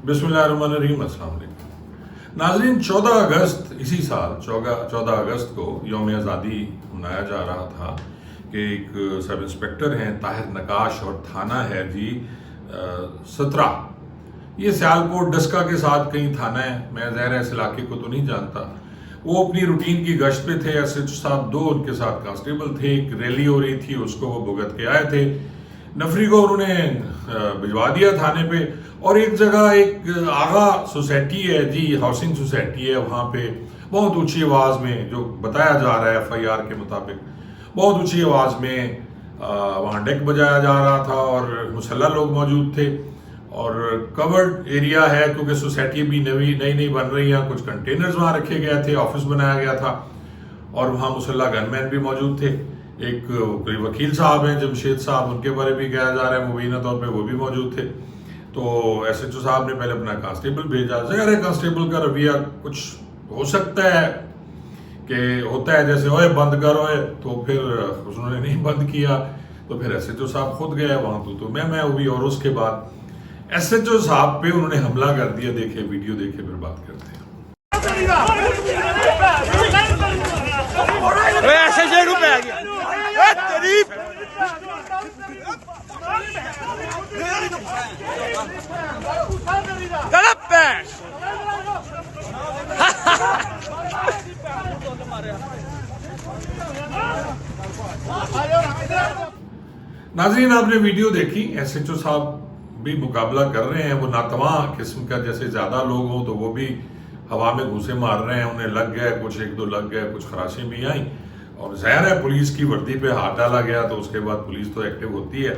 बिस्मिल्लाहिर्रहमानिर्रहीम, अस्सलाम वालेकुम नाज़रीन। 14 अगस्त इसी साल 14 अगस्त को यौम आज़ादी मनाया जा रहा था कि एक सब इंस्पेक्टर हैं ताहिर नकाश और थाना है जी 17, ये सियालकोट डस्का के साथ कहीं थाना है, मैं ज़ाहिर इस इलाके को तो नहीं जानता। वो अपनी रूटीन की गश्त पे थे। एसएच साहब 2 उनके साथ कांस्टेबल थे। एक रैली हो रही थी, उसको वो भुगत के आए थे। नफरी को उन्होंने भिजवा दिया थाने पे। और एक जगह एक आगा सोसाइटी है जी, हाउसिंग सोसाइटी है, वहाँ पे बहुत ऊंची आवाज़ में, जो बताया जा रहा है एफआईआर के मुताबिक, बहुत ऊंची आवाज़ में वहाँ डेक बजाया जा रहा था और मुसल्लह लोग मौजूद थे। और कवर्ड एरिया है क्योंकि सोसाइटी भी नई बन रही है। कुछ कंटेनर्स वहाँ रखे गए थे, ऑफिस बनाया गया था और वहाँ मुसल्लह गनमैन भी मौजूद थे। एक कोई वकील साहब हैं जमशेद साहब, उनके बारे में भी कहा जा रहा है मुबीना तौर पे वो भी मौजूद थे। तो एसएचओ साहब ने पहले अपना कांस्टेबल भेजा। ज़ाहिर है कांस्टेबल का रवैया कुछ हो सकता है कि होता है जैसे ओए बंद कर ओए, तो फिर उन्होंने नहीं बंद किया। तो फिर एसएचओ साहब खुद गए वहाँ, तो मैं हुई। और उसके बाद एसएचओ साहब पे उन्होंने हमला कर दिया। देखे वीडियो, देखे फिर बात करते हैं। नाज़रीन, आपने वीडियो देखी, एसएचओ साहब भी मुकाबला कर रहे हैं। वो नातवा किस्म का, जैसे ज़्यादा लोग हों तो वो भी हवा में घूसे मार रहे हैं। उन्हें लग गए, कुछ 1-2 लग गए, कुछ खराशें भी आई। और ज़ाहिर है पुलिस की वर्दी पे हाथ डाला गया, तो उसके बाद पुलिस तो एक्टिव होती है।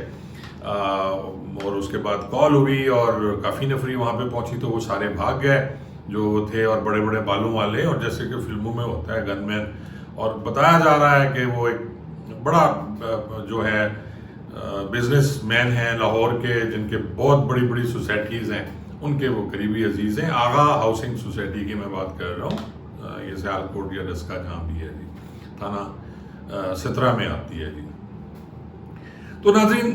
और उसके बाद कॉल हुई और काफ़ी नफरी वहाँ पे पहुंची, तो वो सारे भाग गए जो थे, और बड़े बड़े बालों वाले, और जैसे कि फिल्मों में होता है गनमैन। और बताया जा रहा है कि वो एक बड़ा जो है बिजनेस मैन हैं लाहौर के, जिनके बहुत बड़ी बड़ी सोसाइटीज़ हैं, उनके वो करीबी अजीज़ हैं। आगा हाउसिंग सोसाइटी की मैं बात कर रहा हूँ, ये सियालकोट या डस्का जहाँ भी है जी, थाना 17 में आती है जी। तो नाज़रीन,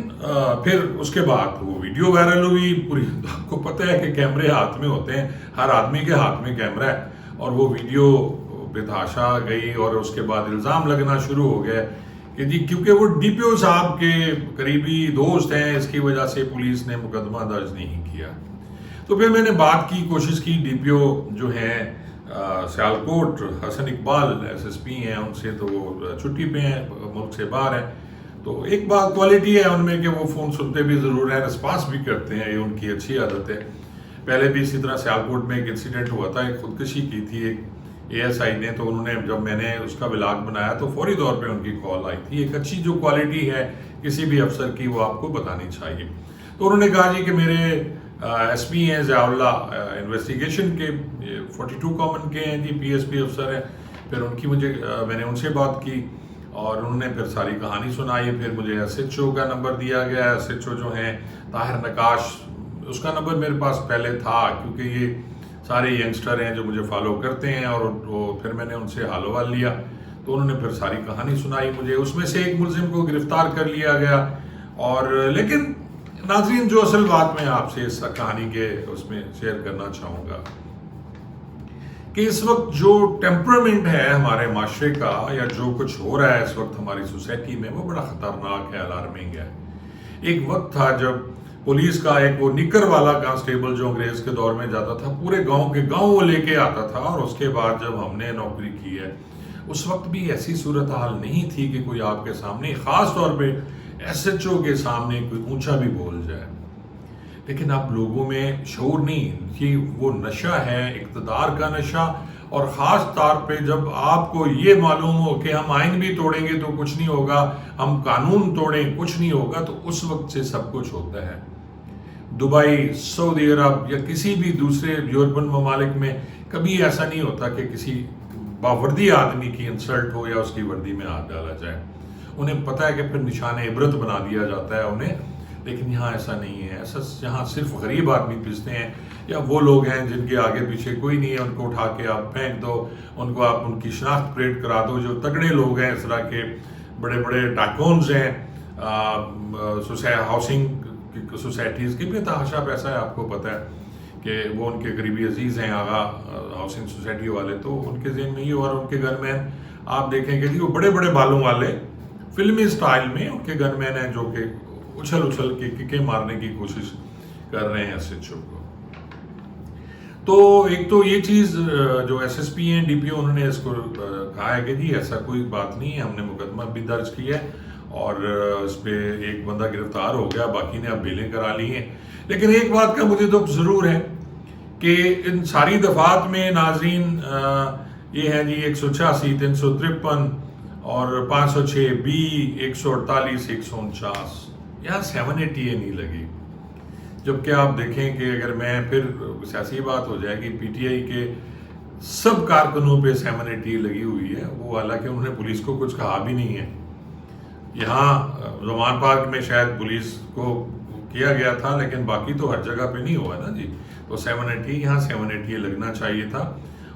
फिर उसके बाद वो वीडियो वायरल हुई पूरी। आपको पता है कि कैमरे हाथ में होते हैं, हर आदमी के हाथ में कैमरा है, और वो वीडियो बेतहाशा गई। और उसके बाद इल्ज़ाम लगना शुरू हो गया कि जी क्योंकि वो डीपीओ साहब के करीबी दोस्त हैं, इसकी वजह से पुलिस ने मुकदमा दर्ज नहीं किया। तो फिर मैंने बात की, कोशिश की। डीपीओ जो हैं सियालकोट, हसन इकबाल एसएसपी हैं, उनसे, तो वो छुट्टी पे हैं, मुल्क से बाहर हैं। तो एक बात क्वालिटी है उनमें कि वो फ़ोन सुनते भी ज़रूर हैं, रिस्पांस भी करते हैं, ये उनकी अच्छी आदत है। पहले भी इसी तरह सियालकोट में एक इंसिडेंट हुआ था, एक खुदकशी की थी एक एएसआई ने। तो उन्होंने, जब मैंने उसका व्लॉग बनाया तो फौरी तौर पे उनकी कॉल आई थी। एक अच्छी जो क्वालिटी है किसी भी अफसर की, वो आपको बतानी चाहिए। तो उन्होंने कहा जी कि मेरे एसपी हैं ज़ियाउल्ला, इन्वेस्टिगेशन के 42 कॉमन के हैं जी, पीएसपी अफसर हैं। फिर उनकी मैंने उनसे बात की और उन्होंने फिर सारी कहानी सुनाई। फिर मुझे एसएचओ का नंबर दिया गया। एसएचओ जो हैं ताहिर नकाश, उसका नंबर मेरे पास पहले था क्योंकि ये सारे यंगस्टर हैं जो मुझे फॉलो करते हैं, और वो फिर मैंने उनसे हाल हवाल लिया। तो उन्होंने फिर सारी कहानी सुनाई मुझे। उसमें से एक मुलजिम को गिरफ्तार कर लिया गया। और लेकिन नाज़रीन, जो असल बात मैं आपसे इस कहानी के उसमें शेयर करना चाहूँगा कि इस वक्त जो टेम्परामेंट है हमारे माशरे का, या जो कुछ हो रहा है इस वक्त हमारी सोसाइटी में, वो बड़ा ख़तरनाक है, अलार्मिंग है। एक वक्त था जब पुलिस का एक वो निकर वाला कांस्टेबल जो अंग्रेज के दौर में जाता था, पूरे गांव के गांव वो लेके आता था। और उसके बाद जब हमने नौकरी की है, उस वक्त भी ऐसी सूरत हाल नहीं थी कि कोई आपके सामने, ख़ास तौर पे एसएचओ के सामने, कोई ऊंचा भी बोल जाए। लेकिन अब लोगों में शऊर नहीं, कि वो नशा है, इक़्तिदार का नशा। और ख़ास तौर पे जब आपको ये मालूम हो कि हम आइन भी तोड़ेंगे तो कुछ नहीं होगा, हम कानून तोड़ें कुछ नहीं होगा, तो उस वक्त से सब कुछ होता है। दुबई, सऊदी अरब या किसी भी दूसरे यूरोपियन ममालिक में कभी ऐसा नहीं होता कि किसी बावर्दी आदमी की इंसल्ट हो या उसकी वर्दी में हाथ डाला जाए। उन्हें पता है कि फिर निशान इबरत बना दिया जाता है उन्हें। लेकिन यहाँ ऐसा नहीं है। ऐसा यहाँ सिर्फ गरीब आदमी पिसते हैं, या वो लोग हैं जिनके आगे पीछे कोई नहीं है, उनको उठा के आप फेंक दो, उनको आप उनकी शनाख्त परेड करा दो। जो तगड़े लोग हैं, इस तरह के बड़े बड़े टाइकून्स हैं, हाउसिंग सोसाइटीज़ की बेतहाशा पैसा है, आपको पता है کہ وہ ان کے قریبی عزیز ہیں آغا ہاؤسنگ سوسائٹی والے، تو ان کے ذہن میں یہ، اور ان کے گن مین آپ دیکھیں کہ جی وہ بڑے بڑے بالوں والے فلمی سٹائل میں ان کے گن مین ہیں جو کہ اچھل کے ککیں مارنے کی کوشش کر رہے ہیں ایس ایچ او کو. تو ایک تو یہ چیز جو ایس ایس پی ہیں ڈی پی او انہوں نے اس کو کہا ہے کہ جی ایسا کوئی بات نہیں ہے، ہم نے مقدمہ بھی درج کیا ہے اور اس پہ ایک بندہ گرفتار ہو گیا، باقی نے اب بیلیں کرا لی ہیں. لیکن ایک بات کا مجھے دکھ ضرور ہے کہ ان ساری دفعات میں ناظرین یہ ہے جی 186 353 اور 506 بی 148 149، یہاں 780 نہیں لگی. جبکہ آپ دیکھیں کہ اگر میں پھر سیاسی بات ہو جائے گی، پی ٹی آئی کے سب کارکنوں پہ 780 لگی ہوئی ہے، وہ حالانکہ انہوں نے پولیس کو کچھ کہا بھی نہیں ہے. یہاں زمان پارک میں شاید پولیس کو کیا گیا تھا لیکن باقی تو ہر جگہ پہ نہیں ہوا نا جی. تو 780 یہاں 780 لگنا چاہیے تھا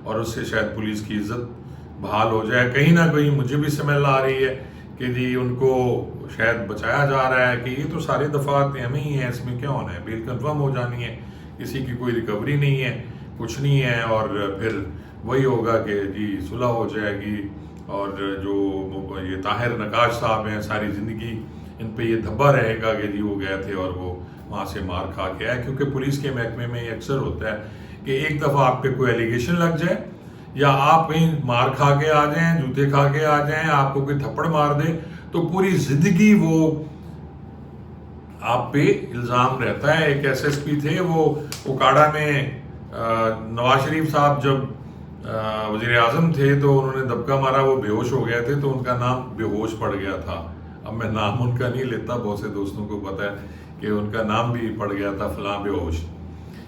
اور اس سے شاید پولیس کی عزت بحال ہو جائے. کہیں نہ کہیں مجھے بھی سمجھ آ رہی ہے کہ جی ان کو شاید بچایا جا رہا ہے کہ یہ تو سارے دفعات ہمیں ہی ہیں، اس میں کیا ہونا ہے، بیل کنفرم ہو جانی ہے، کسی کی کوئی ریکوری نہیں ہے، کچھ نہیں ہے، اور پھر وہی ہوگا کہ جی صلح ہو جائے گی. اور جو یہ طاہر نقاش صاحب ہیں ساری زندگی ان پہ یہ دھبا رہے گا کہ جی وہ گئے تھے اور وہ وہاں سے مار کھا کے آئے. کیونکہ پولیس کے محکمے میں یہ اکثر ہوتا ہے کہ ایک دفعہ آپ پہ کوئی ایلیگیشن لگ جائے یا آپ کہیں مار کھا کے آ جائیں، جوتے کھا کے آ جائیں، آپ کو کوئی تھپڑ مار دے تو پوری زندگی وہ آپ پہ الزام رہتا ہے. ایک ایس ایس پی تھے، وہ اوکاڑا میں نواز شریف صاحب جب وزیر اعظم تھے تو انہوں نے دبکا مارا، وہ بے ہوش ہو گئے تھے تو ان کا نام بے ہوش پڑ گیا تھا. اب میں نام ان کا نہیں لیتا، بہت سے دوستوں کو پتہ ہے کہ ان کا نام بھی پڑ گیا تھا فلاں بے ہوش،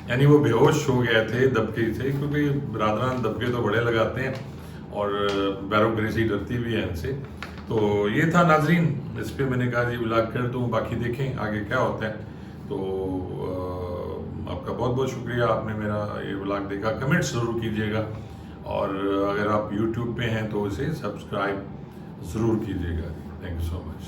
یعنی وہ بے ہوش ہو گئے تھے دبکے سے، کیونکہ برادران دبکے تو بڑے لگاتے ہیں اور بیوروکریسی ڈرتی بھی ہے ان سے. تو یہ تھا ناظرین، اس پہ میں نے کہا جی ولاگ کر دوں، باقی دیکھیں آگے کیا ہوتا ہے. تو آپ کا بہت بہت شکریہ، آپ نے میرا یہ ولاگ دیکھا. کمنٹس ضرور کیجیے گا اور اگر آپ یوٹیوب پہ ہیں تو اسے سبسکرائب ضرور کیجیے گا. Thank you so much.